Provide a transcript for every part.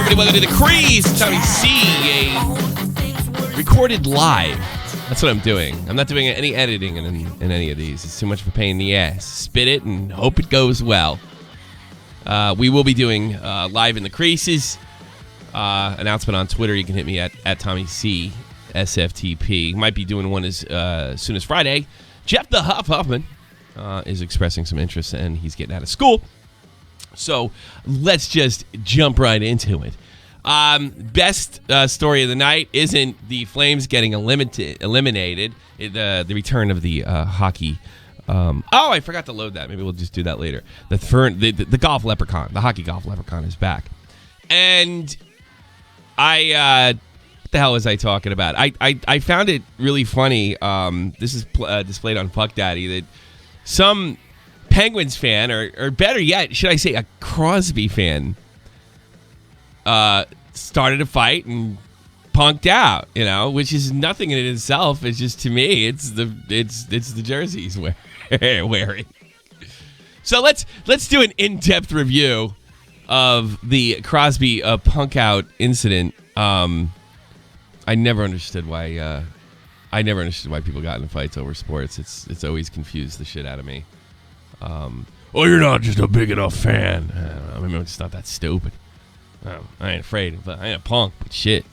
everybody. Welcome to the Crease. Tommy C. Recorded live. That's what I'm doing. I'm not doing any editing in any of these. It's too much of a pain in the ass. Spit it and hope it goes well. We will be doing live in the Creases. Announcement on Twitter. You can hit me at Tommy C. SFTP. Might be doing one as soon as Friday. Jeff the Huffman is expressing some interest, and he's getting out of school. So let's just jump right into it. Best story of the night isn't the Flames getting eliminated. The return of the hockey. I forgot to load that. Maybe we'll just do that later. The golf leprechaun, the hockey golf leprechaun is back. And what the hell was I talking about? I found it really funny. This is displayed on Puck Daddy that some Penguins fan, or better yet, should I say a Crosby fan, started a fight and punked out, which is nothing in itself. It's just, to me, it's the jerseys wearing. So let's do an in-depth review of the Crosby punk out incident. I never understood why people got in fights over sports. It's always confused the shit out of me. You're not just a big enough fan. I'm just not that stupid. I ain't afraid. I ain't a punk, but shit.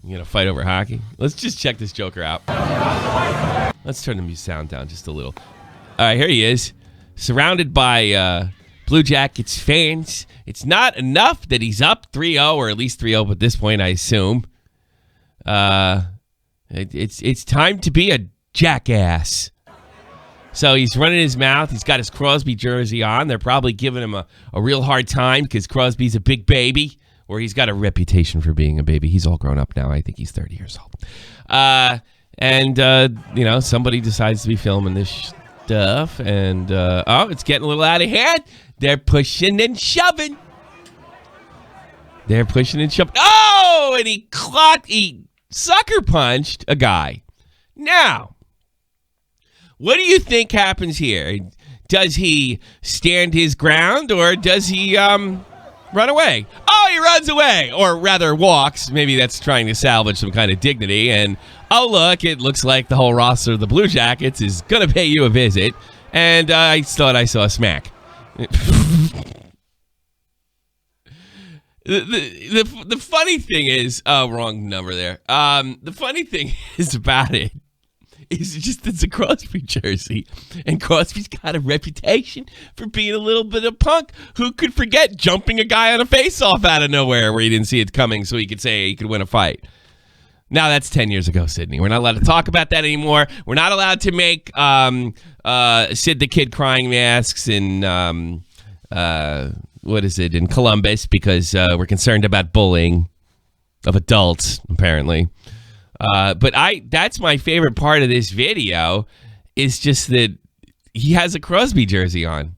You gonna fight over hockey? Let's just check this joker out. Let's turn the sound down just a little. All right, here he is, surrounded by Blue Jackets fans. It's not enough that he's up 3-0, or at least 3-0 at this point, I assume. It's time to be a jackass. So he's running his mouth. He's got his Crosby jersey on. They're probably giving him a real hard time because Crosby's a big baby, or he's got a reputation for being a baby. He's all grown up now. I think he's 30 years old. Somebody decides to be filming this stuff, and it's getting a little out of hand. They're pushing and shoving. Oh, and he sucker punched a guy. Now, what do you think happens here? Does he stand his ground, or does he run away? Oh, he runs away, or rather walks. Maybe that's trying to salvage some kind of dignity. And, oh, look, it looks like the whole roster of the Blue Jackets is going to pay you a visit. And I thought I saw a smack. The funny thing is, wrong number there. The funny thing is about it is just it's a Crosby jersey, and Crosby's got a reputation for being a little bit of punk who could forget jumping a guy on a face-off out of nowhere where he didn't see it coming, so he could say he could win a fight. Now that's 10 years ago, Sidney. We're not allowed to talk about that anymore. We're not allowed to make Sid the Kid crying masks in in Columbus, because we're concerned about bullying of adults, apparently. But that's my favorite part of this video, is just that he has a Crosby jersey on.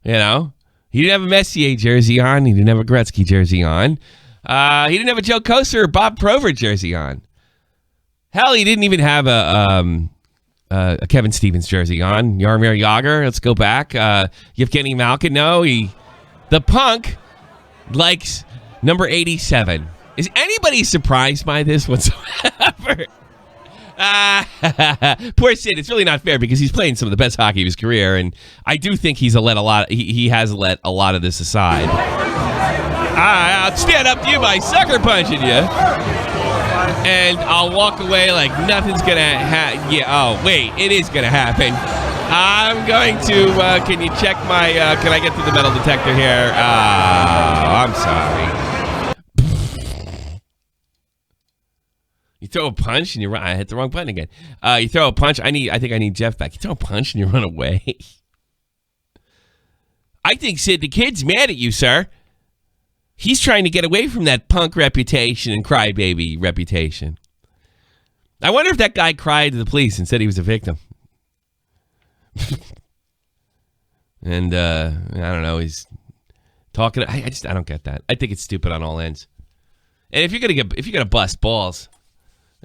He didn't have a Messier jersey on. He didn't have a Gretzky jersey on. He didn't have a Joe Koster or Bob Probert jersey on. Hell, he didn't even have a Kevin Stevens jersey on. Jaromir Jagr, let's go back. Yevgeny Malkin, no. The punk likes number 87. Is anybody surprised by this whatsoever? Poor Sid. It's really not fair, because he's playing some of the best hockey of his career, and I do think he has let a lot of this aside. I'll stand up to you by sucker punching you, and I'll walk away like nothing's gonna happen. Yeah. Oh wait, it is gonna happen. I'm going to. Can you check my? Can I get through the metal detector here? I'm sorry. You throw a punch and you run. I hit the wrong button again. You throw a punch. I think I need Jeff back. You throw a punch and you run away. I think Sid the Kid's mad at you, sir. He's trying to get away from that punk reputation and crybaby reputation. I wonder if that guy cried to the police and said he was a victim. And I don't know. He's talking. I don't get that. I think it's stupid on all ends. And if you're gonna bust balls,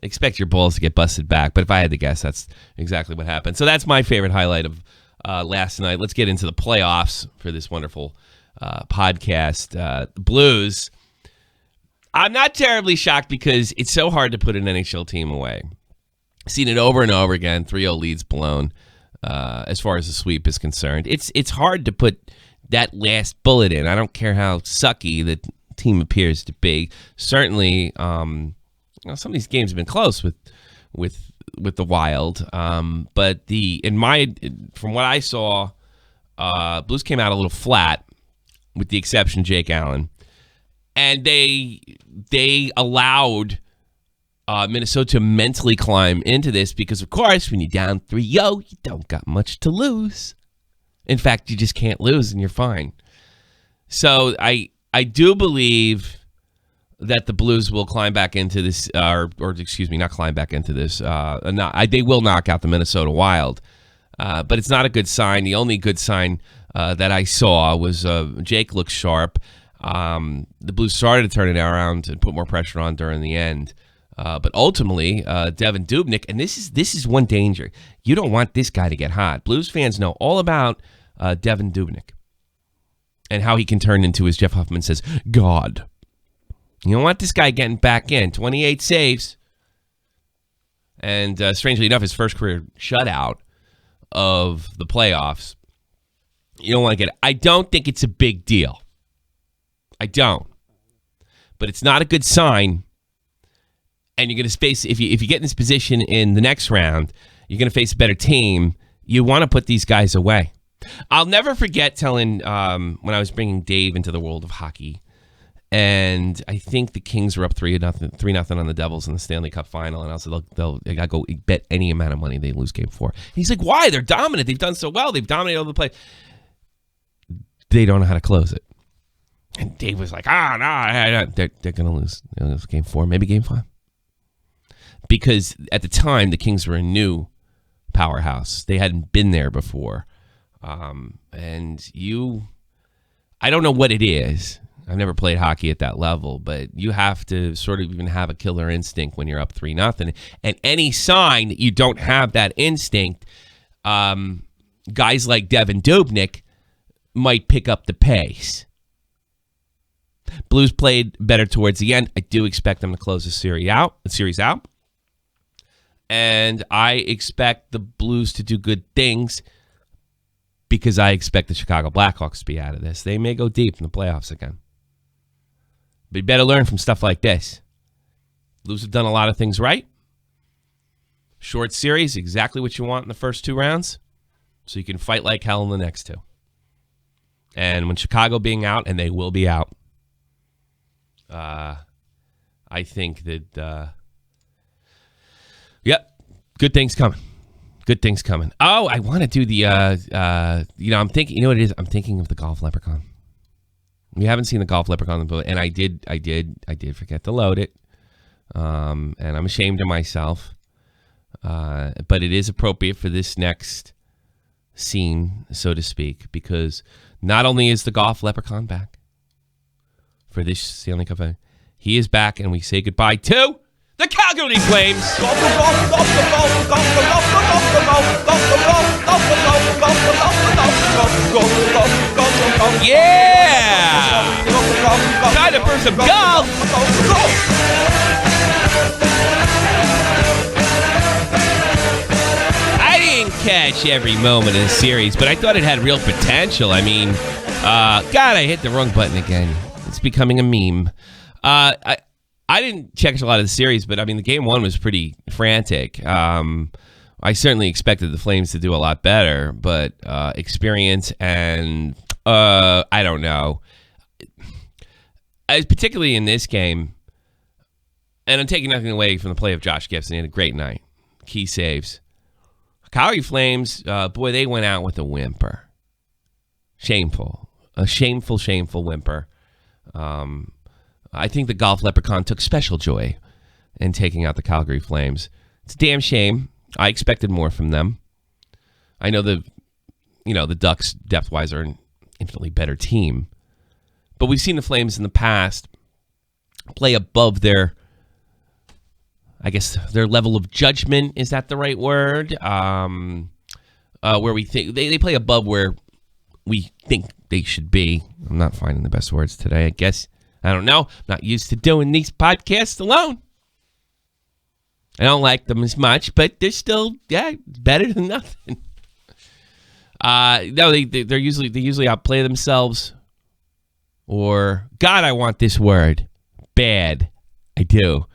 expect your balls to get busted back. But if I had to guess, that's exactly what happened. So that's my favorite highlight of last night. Let's get into the playoffs for this wonderful podcast. The Blues I'm not terribly shocked because it's so hard to put an NHL team away. I've seen it over and over again. 3-0 leads blown as far as the sweep is concerned. It's hard to put that last bullet in. I don't care how sucky the team appears to be. Certainly, some of these games have been close with the Wild. But from what I saw, Blues came out a little flat, with the exception of Jake Allen. And they allowed Minnesota to mentally climb into this because, of course, when you're down 3-0, you don't got much to lose. In fact, you just can't lose and you're fine. So I do believe that the Blues will climb back into this, or excuse me, not climb back into this. They will knock out the Minnesota Wild. But it's not a good sign. The only good sign that I saw was Jake looks sharp. The Blues started to turn it around and put more pressure on during the end. But ultimately, Devan Dubnyk, and this is one danger. You don't want this guy to get hot. Blues fans know all about Devan Dubnyk and how he can turn into, as Jeff Huffman says, God. You don't want this guy getting back in. 28 saves. And strangely enough, his first career shutout of the playoffs. You don't want to get it. I don't think it's a big deal. I don't. But it's not a good sign. And you're going to face, if you get in this position in the next round, you're going to face a better team. You want to put these guys away. I'll never forget telling, when I was bringing Dave into the world of hockey, and I think the Kings were up 3-0 on the Devils in the Stanley Cup final, and I said, I got to go bet any amount of money they lose Game 4. And he's like, why? They're dominant. They've done so well. They've dominated all the play. They don't know how to close it. And Dave was like, no, they're going to lose. They'll lose Game 4, maybe Game 5. Because at the time, the Kings were a new powerhouse. They hadn't been there before. And I don't know what it is. I've never played hockey at that level, but you have to sort of even have a killer instinct when you're up 3-0. And any sign that you don't have that instinct, guys like Devan Dubnyk might pick up the pace. Blues played better towards the end. I do expect them to close the series out. And I expect the Blues to do good things because I expect the Chicago Blackhawks to be out of this. They may go deep in the playoffs again. But you better learn from stuff like this. Blues have done a lot of things right. Short series, exactly what you want in the first 2 rounds, so you can fight like hell in the next 2. And when Chicago being out, and they will be out, I think that, good things coming. Good things coming. Oh, I want to do the, I'm thinking, you know what it is? I'm thinking of the Golf Leprechaun. We haven't seen the Golf Leprechaun, and I did forget to load it, and I'm ashamed of myself. But it is appropriate for this next scene, so to speak, because not only is the Golf Leprechaun back for this Stanley Cup, he is back, and we say goodbye to the Calgary Flames. Yeah! Time for some golf! I didn't catch every moment of the series, but I thought it had real potential. I mean, God, I hit the wrong button again. It's becoming a meme. I didn't check a lot of the series, but I mean, the game 1 was pretty frantic. I certainly expected the Flames to do a lot better, but experience and I don't know. Particularly in this game, and I'm taking nothing away from the play of Josh Gibson. He had a great night. Key saves. Calgary Flames, boy, they went out with a whimper. Shameful. A shameful whimper. I think the Golf Leprechaun took special joy in taking out the Calgary Flames. It's a damn shame. I expected more from them. I know the Ducks, depth-wise, are an infinitely better team. But we've seen the Flames in the past play above their level of judgment. Is that the right word? Where we think they play above where we think they should be. I'm not finding the best words today. I guess I don't know. I'm not used to doing these podcasts alone. I don't like them as much, but they're still, better than nothing. No, they usually outplay themselves. Or, God, I want this word. Bad. I do.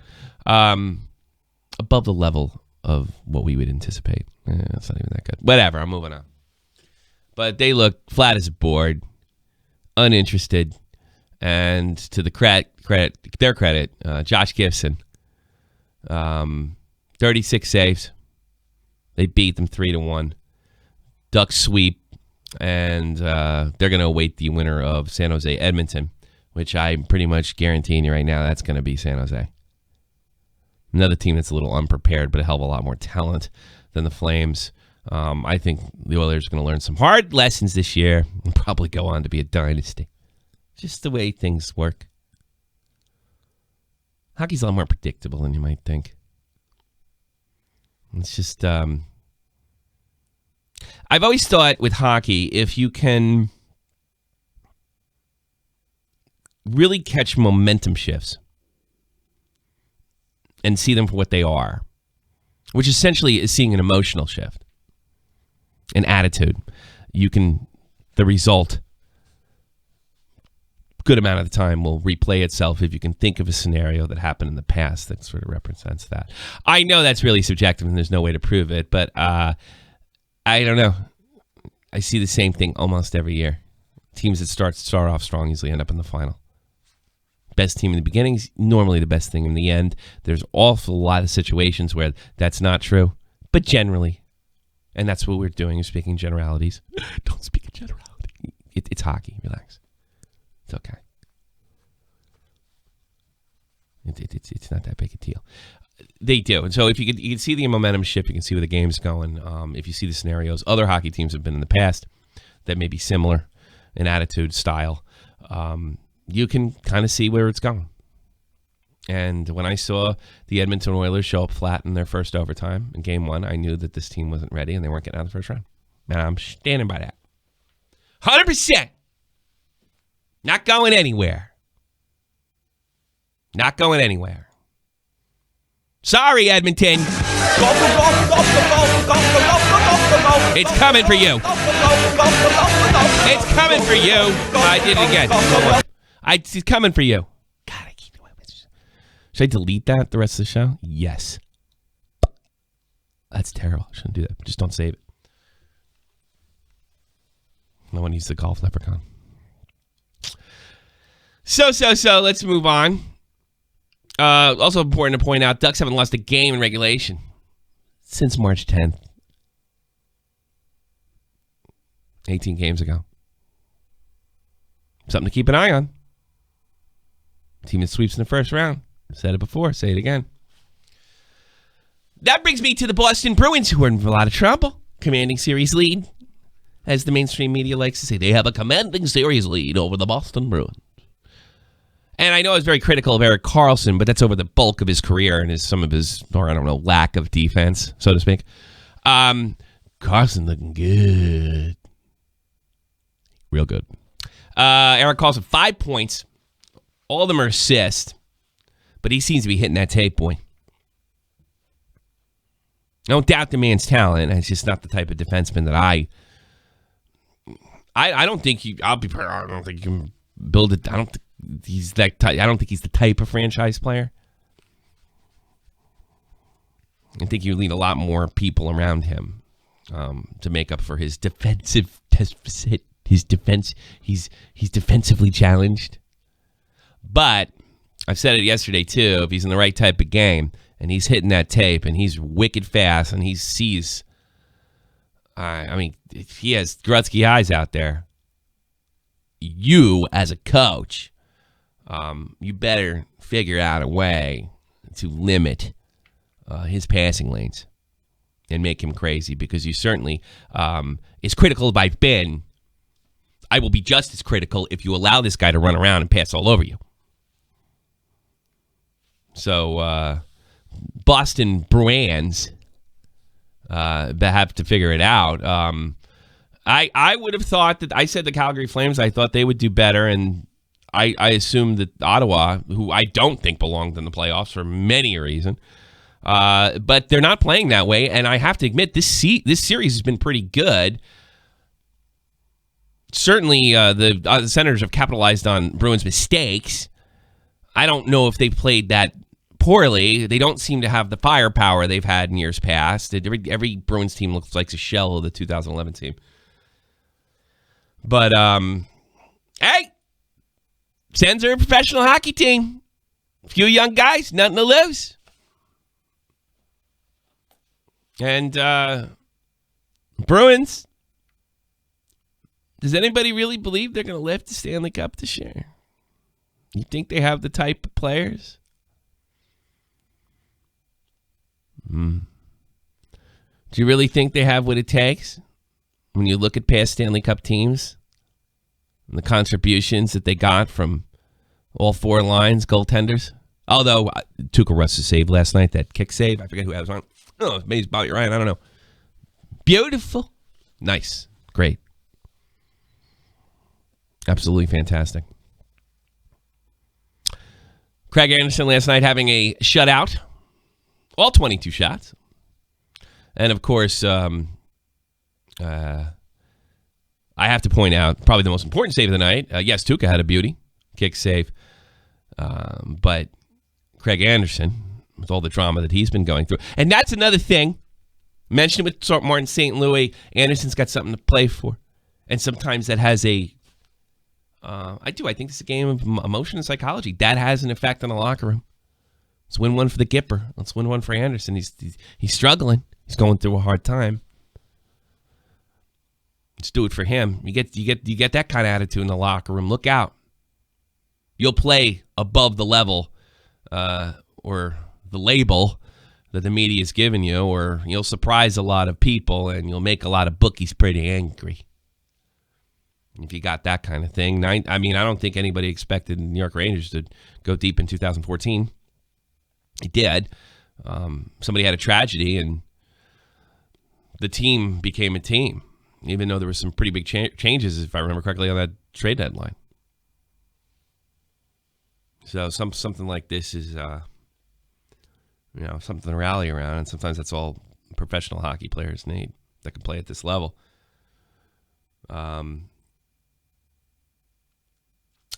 Above the level of what we would anticipate. It's not even that good. Whatever, I'm moving on. But they look flat as a board, uninterested, and to the their credit, Josh Gibson, 36 saves. They beat them 3-1. Ducks sweep, and they're going to await the winner of San Jose Edmonton, which I'm pretty much guaranteeing you right now that's going to be San Jose. Another team that's a little unprepared, but a hell of a lot more talent than the Flames. I think the Oilers are going to learn some hard lessons this year and probably go on to be a dynasty. Just the way things work. Hockey's a lot more predictable than you might think. It's just, I've always thought with hockey, if you can really catch momentum shifts and see them for what they are, which essentially is seeing an emotional shift, an attitude, the result, good amount of the time will replay itself if you can think of a scenario that happened in the past that sort of represents that. I know that's really subjective and there's no way to prove it, but I don't know. I see the same thing almost every year. Teams that start off strong usually end up in the final. Best team in the beginning is normally the best thing in the end. There's awful lot of situations where that's not true, but generally, and that's what we're doing, is speaking generalities. Don't speak in generality. It's hockey. Relax. It's okay. It's not that big a deal. They do. And so if you can see the momentum shift, you can see where the game's going. If you see the scenarios, other hockey teams have been in the past that may be similar in attitude, style. You can kind of see where it's going. And when I saw the Edmonton Oilers show up flat in their first overtime in game one, I knew that this team wasn't ready and they weren't getting out of the first round. And I'm standing by that. 100%. Not going anywhere. Not going anywhere. Sorry, Edmonton. It's coming for you. It's coming for you. I did it again. It's coming for you. God, I keep doing this. Should I delete that the rest of the show? Yes. That's terrible. I shouldn't do that. Just don't save it. No one needs the golf leprechaun. So, let's move on. Also important to point out, Ducks haven't lost a game in regulation since March 10th. 18 games ago. Something to keep an eye on. Team that sweeps in the first round. I've said it before. Say it again. That brings me to the Boston Bruins, who are in a lot of trouble. Commanding series lead. As the mainstream media likes to say, they have a commanding series lead over the Boston Bruins. And I know I was very critical of Erik Karlsson, but that's over the bulk of his career and some of his, or I don't know, lack of defense, so to speak. Karlsson looking good. Real good. Erik Karlsson, 5 points. All of them are assists, but he seems to be hitting that tape, boy. I don't doubt the man's talent. It's just not the type of defenseman that I don't think you. I don't think you can build it. I don't think he's that type. I don't think he's the type of franchise player. I think you need a lot more people around him to make up for his defensive deficit. His defense. He's defensively challenged. But I've said it yesterday too. If he's in the right type of game and he's hitting that tape and he's wicked fast and he sees, I mean, if he has Gretzky eyes out there, you as a coach, you better figure out a way to limit his passing lanes and make him crazy, because you certainly, as critical as I've been, I will be just as critical if you allow this guy to run around and pass all over you. So, Boston Bruins have to figure it out. I would have thought that, I said the Calgary Flames, I thought they would do better, and I assume that Ottawa, who I don't think belonged in the playoffs for many a reason, but they're not playing that way. And I have to admit, this series has been pretty good. Certainly, the Senators have capitalized on Bruins' mistakes. I don't know if they played that poorly. They don't seem to have the firepower they've had in years past. Every Bruins team looks like a shell of the 2011 team. But, hey, Sens are a professional hockey team. A few young guys, nothing to lose. And Bruins, does anybody really believe they're going to lift the Stanley Cup this year? You think they have the type of players? Do you really think they have what it takes? When you look at past Stanley Cup teams and the contributions that they got from all four lines, goaltenders. Although Tuukka Russ's save last night, that kick save, I forget who I was on. Oh, maybe it's Bobby Ryan, I don't know. Beautiful. Nice. Great. Absolutely fantastic. Craig Anderson last night having a shutout. All 22 shots. And, of course, I have to point out probably the most important save of the night. Yes, Tuukka had a beauty. Kick save. But Craig Anderson, with all the drama that he's been going through. And that's another thing. Mentioned with Martin St. Louis, Anderson's got something to play for. And sometimes that has a... I think it's a game of emotion and psychology. That has an effect on the locker room. Let's win one for the Gipper. Let's win one for Anderson. He's struggling. He's going through a hard time. Let's do it for him. You get that kind of attitude in the locker room. Look out. You'll play above the level or the label that the media has given you, or you'll surprise a lot of people and you'll make a lot of bookies pretty angry. If you got that kind of thing. I don't think anybody expected the New York Rangers to go deep in 2014. He did. Somebody had a tragedy, and the team became a team, even though there were some pretty big changes, if I remember correctly, on that trade deadline. So something like this is, something to rally around, and sometimes that's all professional hockey players need that can play at this level.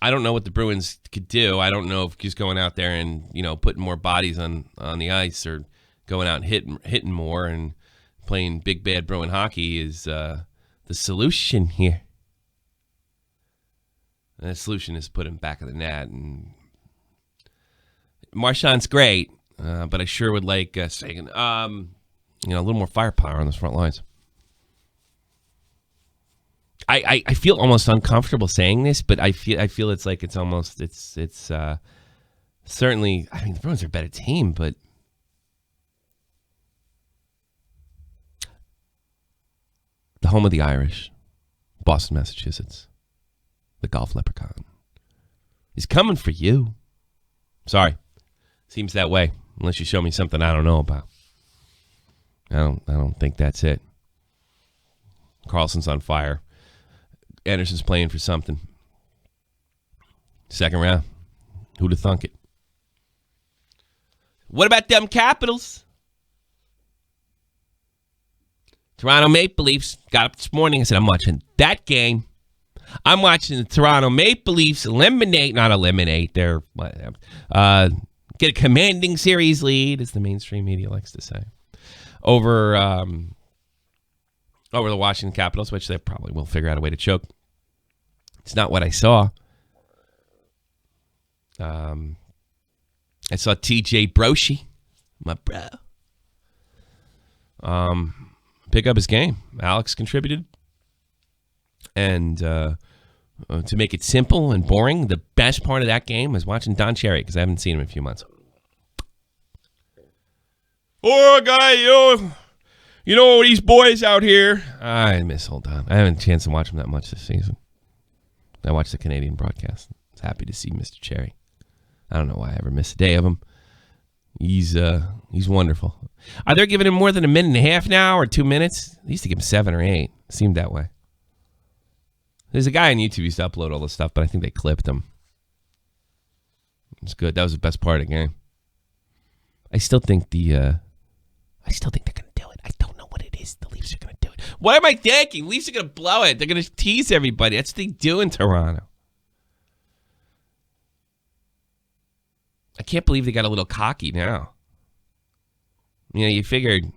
I don't know what the Bruins could do. I don't know if just going out there and, putting more bodies on the ice or going out and hitting more and playing big, bad Bruin hockey is the solution here. And the solution is put him back of the net. And Marchand's great, but I sure would like Sagan. A little more firepower on those front lines. I feel almost uncomfortable saying this, but I feel it's like it's certainly. The Bruins are a better team, but the home of the Irish, Boston, Massachusetts, the golf leprechaun, is coming for you. Sorry, seems that way. Unless you show me something I don't know about. I don't think that's it. Carlson's on fire. Anderson's playing for something. Second round. Who'd have thunk it? What about them Capitals? Toronto Maple Leafs got up this morning and said, I'm watching that game. I'm watching the Toronto Maple Leafs not eliminate. They're get a commanding series lead, as the mainstream media likes to say, over the Washington Capitals, which they probably will figure out a way to choke. It's not what I saw. I saw TJ Broshi, my bro, pick up his game. Alex contributed. And to make it simple and boring, the best part of that game was watching Don Cherry, because I haven't seen him in a few months. Oh, guy, these boys out here. I miss old Don. I haven't had a chance to watch him that much this season. I watched the Canadian broadcast. I was happy to see Mr. Cherry. I don't know why I ever miss a day of him. He's wonderful. Are they giving him more than a minute and a half now, or 2 minutes? They used to give him 7 or 8. It seemed that way. There's a guy on YouTube who used to upload all this stuff, but I think they clipped him. It's good. That was the best part of the game. I still think they're going to do it. I don't know what it is. The Leafs are going to do it. What am I thinking? Leafs are going to blow it. They're going to tease everybody. That's what they do in Toronto. I can't believe they got a little cocky now. You figured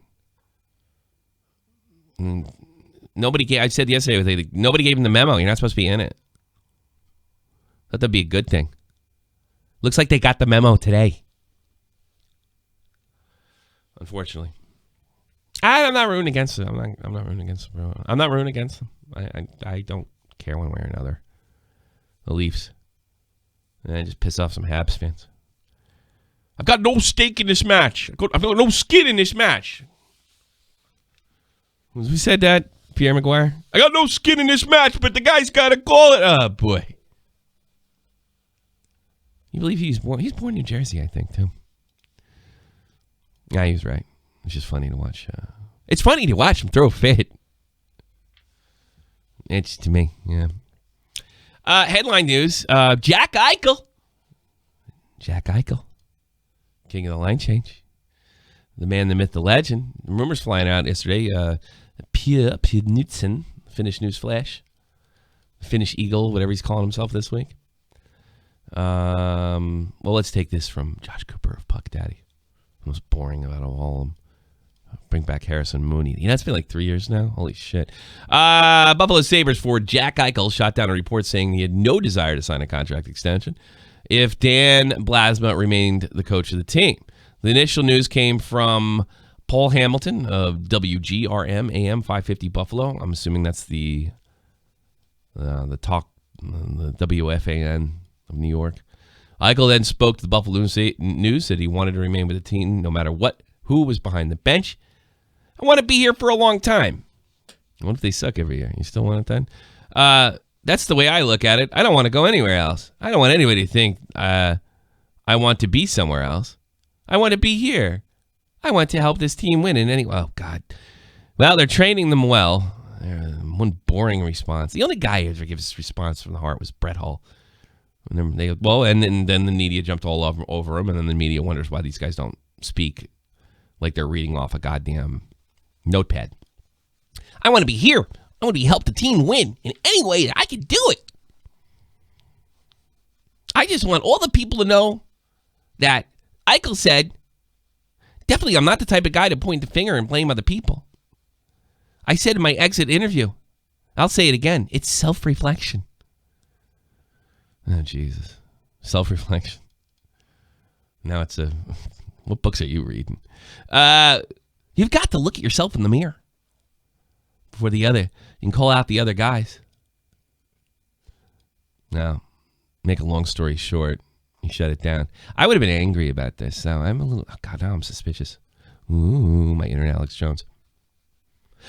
nobody. I said yesterday, nobody gave him the memo. You're not supposed to be in it. Thought that'd be a good thing. Looks like they got the memo today. Unfortunately, I'm not rooting against them. I'm not rooting against them. I'm not rooting against them. I don't care one way or another. The Leafs, and I just piss off some Habs fans. I've got no stake in this match. I've got no skin in this match. Who said that? Pierre Maguire? I got no skin in this match, but the guy's got to call it. Oh, boy. You believe he's born in New Jersey, I think, too. Yeah, he was right. It's just funny to watch. It's funny to watch him throw a fit. It's to me, yeah. Headline news. Jack Eichel. King of the line change. The man, the myth, the legend. Rumors flying out yesterday. Pierre Knudsen, Finnish news flash. Finnish Eagle, whatever he's calling himself this week. Well, let's take this from Josh Cooper of Puck Daddy. Most boring out of all of them. Bring back Harrison Mooney. It's been like 3 years now. Holy shit. Buffalo Sabres forward Jack Eichel shot down a report saying he had no desire to sign a contract extension if Dan Blasma remained the coach of the team. The initial news came from Paul Hamilton of WGRM AM 550 Buffalo. I'm assuming that's the talk, the WFAN of New York. Eichel then spoke to the Buffalo News, said he wanted to remain with the team no matter who was behind the bench. I want to be here for a long time. What if they suck every year? You still want it then? That's the way I look at it. I don't want to go anywhere else. I don't want anybody to think I want to be somewhere else. I want to be here. I want to help this team win in any... Oh, God. Well, they're training them well. One boring response. The only guy who ever gives this response from the heart was Brett Hull. And then the media jumped all over him, and then the media wonders why these guys don't speak like they're reading off a goddamn notepad. I want to be here. I want to help the team win in any way that I can do it. I just want all the people to know that Eichel said, definitely I'm not the type of guy to point the finger and blame other people. I said in my exit interview, I'll say it again, it's self-reflection. Oh, Jesus. Self-reflection. Now it's what books are you reading? You've got to look at yourself in the mirror before you can call out the other guys. Now, make a long story short, you shut it down. I would have been angry about this, so I'm a little, now I'm suspicious. Ooh, my internet Alex Jones.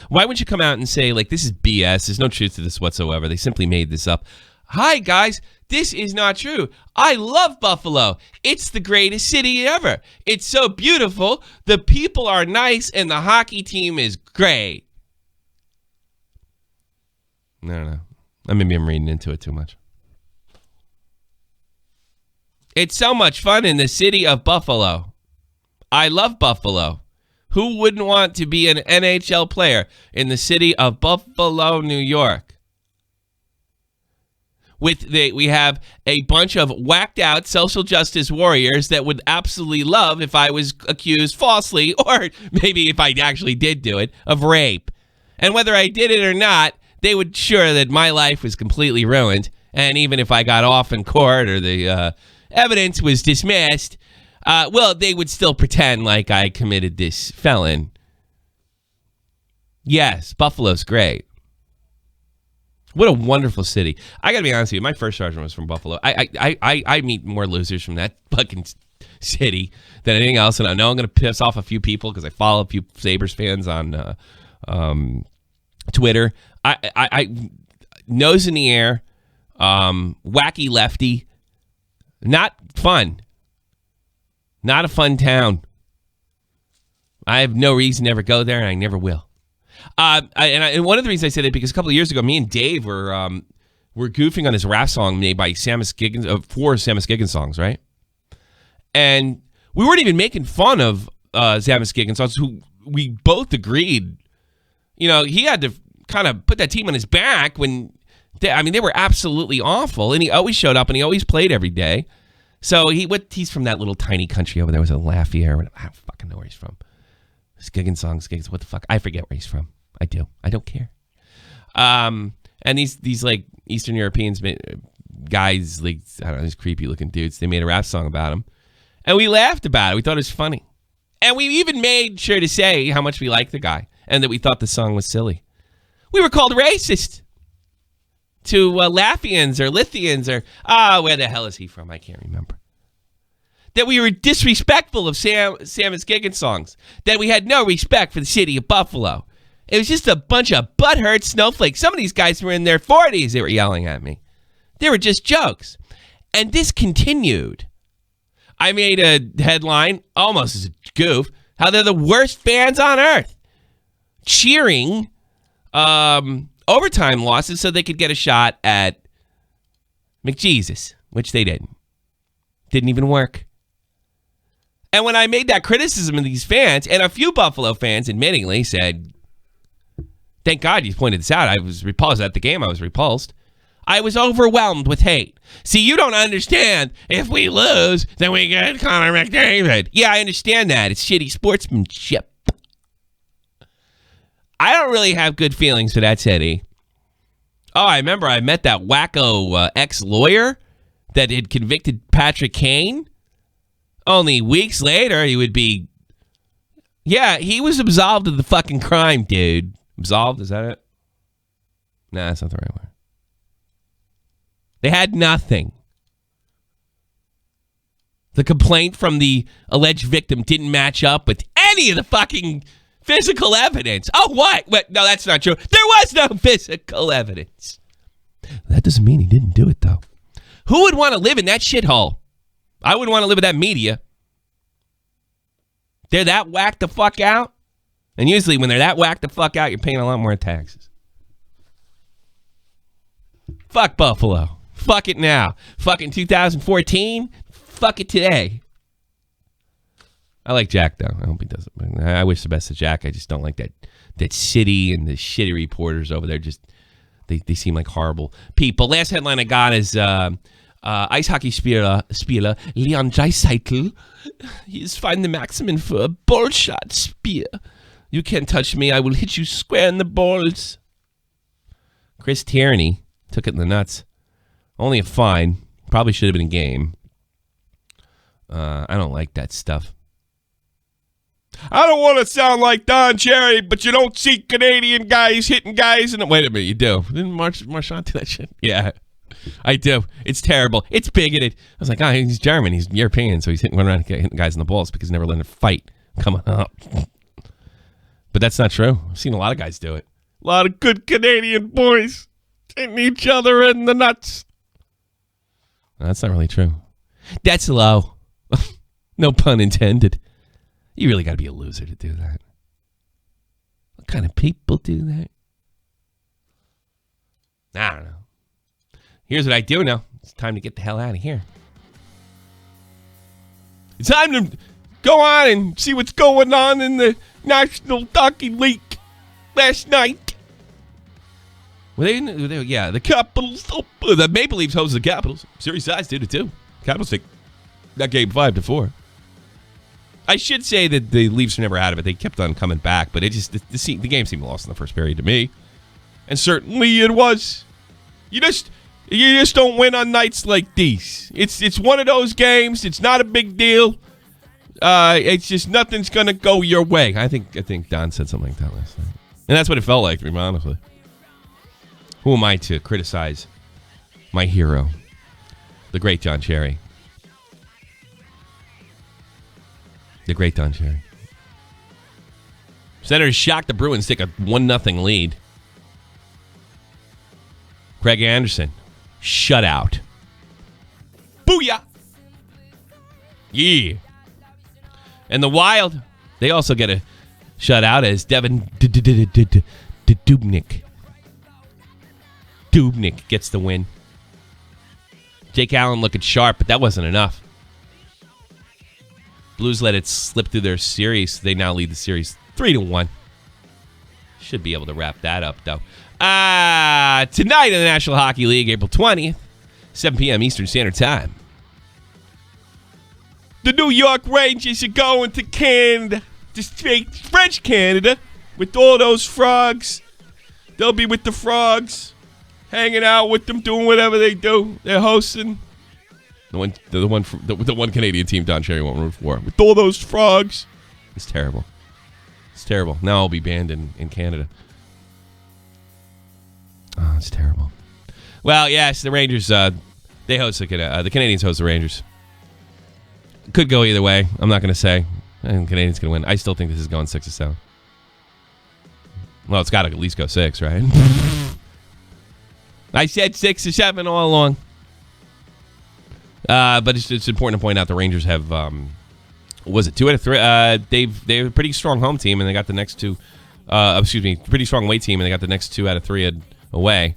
Why wouldn't you come out and say, this is BS, there's no truth to this whatsoever, they simply made this up. Hi, guys, this is not true. I love Buffalo. It's the greatest city ever. It's so beautiful, the people are nice, and the hockey team is great. No. Maybe I'm reading into it too much. It's so much fun in the city of Buffalo. I love Buffalo. Who wouldn't want to be an NHL player in the city of Buffalo, New York? We have a bunch of whacked out social justice warriors that would absolutely love if I was accused falsely, or maybe if I actually did do it, of rape. And whether I did it or not, they would sure that my life was completely ruined. And even if I got off in court or the evidence was dismissed, they would still pretend like I committed this felon. Yes, Buffalo's great. What a wonderful city. I got to be honest with you. My first sergeant was from Buffalo. I meet more losers from that fucking city than anything else. And I know I'm going to piss off a few people because I follow a few Sabres fans on Twitter. I nose in the air, wacky lefty. Not fun. Not a fun town. I have no reason to ever go there, and I never will. And one of the reasons I say that because a couple of years ago, me and Dave were goofing on this rap song made by Samus Giggins, 4 Samus Giggins songs, right? And we weren't even making fun of Zavis Giggins, who we both agreed, he had to kind of put that team on his back when, they were absolutely awful. And he always showed up and he always played every day. So he's from that little tiny country over there. Was it Lafayette? I don't fucking know where he's from. Giggins, what the fuck? I forget where he's from. I do. I don't care. And these like Eastern Europeans, guys, like, I don't know, these creepy looking dudes, they made a rap song about him. And we laughed about it. We thought it was funny. And we even made sure to say how much we liked the guy and that we thought the song was silly. We were called racist to Latvians or Lithians or, where the hell is he from? I can't remember. That we were disrespectful of Samus Giggins songs. That we had no respect for the city of Buffalo. It was just a bunch of butthurt snowflakes. Some of these guys were in their 40s. They were yelling at me. They were just jokes. And this continued. I made a headline, almost as a goof, how they're the worst fans on earth. Cheering overtime losses so they could get a shot at McJesus, which they didn't. Didn't even work. And when I made that criticism of these fans, and a few Buffalo fans admittingly said, thank God you pointed this out. I was repulsed at the game. I was repulsed. I was overwhelmed with hate. See, you don't understand. If we lose, then we get Connor McDavid. Yeah, I understand that. It's shitty sportsmanship. I don't really have good feelings for that city. Oh, I remember I met that wacko ex-lawyer that had convicted Patrick Kane. Only weeks later, he would be... Yeah, he was absolved of the fucking crime, dude. Absolved? Is that it? Nah, that's not the right word. They had nothing. The complaint from the alleged victim didn't match up with any of the fucking physical evidence. Oh, what? No, that's not true. There was no physical evidence. That doesn't mean he didn't do it, though. Who would want to live in that shithole? I wouldn't want to live with that media. They're that whacked the fuck out. And usually when they're that whacked the fuck out, you're paying a lot more taxes. Fuck Buffalo. Fuck it now. Fucking 2014. Fuck it today. I like Jack, though. I hope he doesn't. I wish the best to Jack. I just don't like that city and the shitty reporters over there. Just they seem like horrible people. Last headline I got is Ice hockey spieler Leon Draisaitl. He's finding the maximum for a ball shot spear. You can't touch me. I will hit you square in the balls. Chris Tierney took it in the nuts. Only a fine. Probably should have been a game. I don't like that stuff. I don't want to sound like Don Cherry, but you don't see Canadian guys hitting guys. And wait a minute, you do. Didn't Marchand do that shit? Yeah, I do. It's terrible. It's bigoted. I was like, he's German. He's European, so he's hitting guys in the balls because he's never learned to fight. Come on. But that's not true. I've seen a lot of guys do it. A lot of good Canadian boys hitting each other in the nuts. That's not really true. That's low. No pun intended. You really got to be a loser to do that. What kind of people do that? I don't know. Here's what I do know. It's time to get the hell out of here. It's time to go on and see what's going on in the National Hockey League last night. Were they yeah, the Capitals. The Maple Leafs hosted the Capitals. Series size did it too. Capitals take that game 5-4. I should say that the Leafs were never out of it. They kept on coming back, but it just the game seemed lost in the first period to me. And certainly it was. You just don't win on nights like these. It's one of those games. It's not a big deal. It's just nothing's gonna go your way. I think Don said something like that last night, and that's what it felt like to me, honestly. Who am I to criticize my hero, the great John Cherry? The great Don Cherry. Senators shocked the Bruins take a 1-0 lead. Craig Anderson, shutout. Booyah! Yeah. And the Wild, they also get a shutout as Devin Dubnyk. Dubnyk gets the win. Jake Allen looking sharp, but that wasn't enough. Blues let it slip through their series. They now lead the series 3-1. Should be able to wrap that up, though. Tonight in the National Hockey League, April 20th, 7 p.m. Eastern Standard Time. The New York Rangers are going to Canada, to French Canada, with all those frogs. They'll be with the frogs, hanging out with them, doing whatever they do. They're hosting. The one Canadian team Don Cherry won't root for. With all those frogs. It's terrible. It's terrible. Now I'll be banned in Canada. Oh, it's terrible. Well, yes, the Rangers, they host the Canadians host the Rangers. Could go either way. I'm not going to say. I think the Canadians going to win. I still think this is going 6-7. Well, it's got to at least go 6, right? I said 6-7 all along. But it's important to point out the Rangers have, was it 2 out of 3? They're a pretty strong home team, and they got the next 2. Pretty strong away team, and they got the next 2 out of 3 away.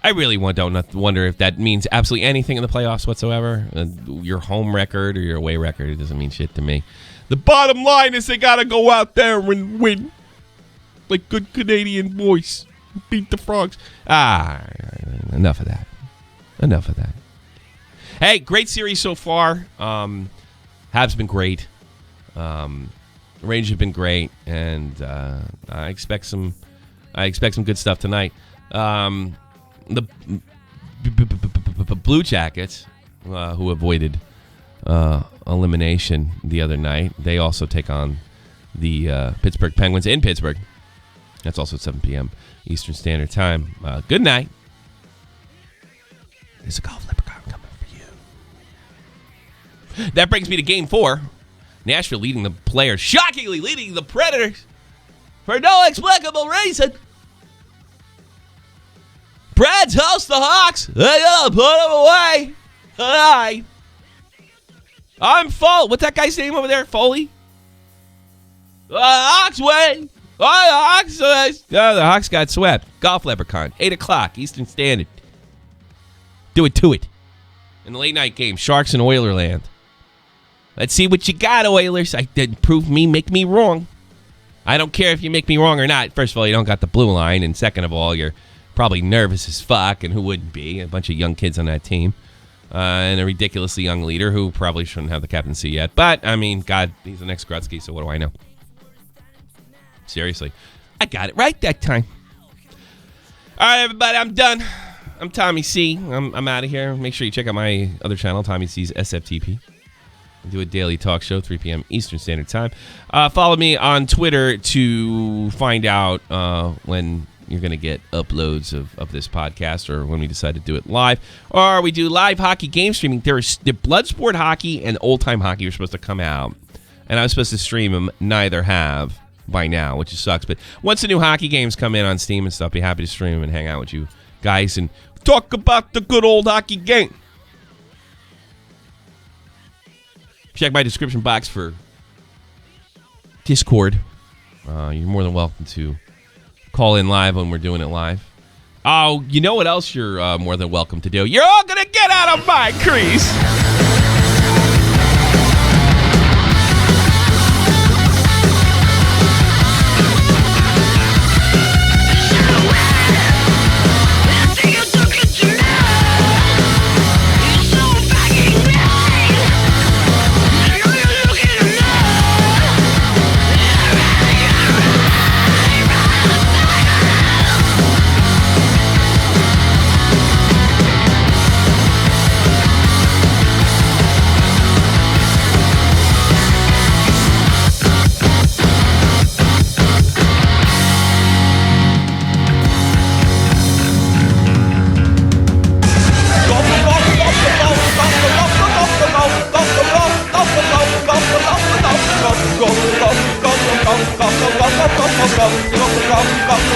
I really don't wonder if that means absolutely anything in the playoffs whatsoever. Your home record or your away record, it doesn't mean shit to me. The bottom line is they got to go out there and win. Like good Canadian boys. Beat the frogs. Enough of that. Enough of that. Hey, great series so far. Habs been great. Rangers have been great, and I expect some good stuff tonight. The Blue Jackets, who avoided elimination the other night, they also take on the Pittsburgh Penguins in Pittsburgh. That's also at 7 p.m. Eastern Standard Time. Good night. There's a golf leprechaun coming for you. That brings me to Game 4. Nashville leading the Players, shockingly leading the Predators for no explicable reason. Preds host the Hawks. They gotta put them away tonight. I'm Foley. What's that guy's name over there? Foley? The Hawks win. The Hawks got swept. Golf Leprechaun. 8 o'clock Eastern Standard. Do it to it. In the late night game, Sharks and Oilerland. Let's see what you got, Oilers. I didn't make me wrong. I don't care if you make me wrong or not. First of all, you don't got the blue line. And second of all, you're probably nervous as fuck. And who wouldn't be? A bunch of young kids on that team. And a ridiculously young leader who probably shouldn't have the captaincy yet. But, I mean, God, he's the next Gretzky, so what do I know? Seriously. I got it right that time. All right, everybody, I'm done. I'm Tommy C. I'm out of here. Make sure you check out my other channel, Tommy C's SFTP. I do a daily talk show, 3 p.m. Eastern Standard Time. Follow me on Twitter to find out when you're going to get uploads of this podcast or when we decide to do it live. Or we do live hockey game streaming. The Bloodsport hockey and old-time hockey are supposed to come out. And I was supposed to stream them. Neither have by now, which sucks. But once the new hockey games come in on Steam and stuff, be happy to stream them and hang out with you guys and talk about the good old hockey game. Check my description box for Discord. You're more than welcome to call in live when we're doing it live. Oh, you know what else you're more than welcome to do? You're all going to get out of my crease. Go,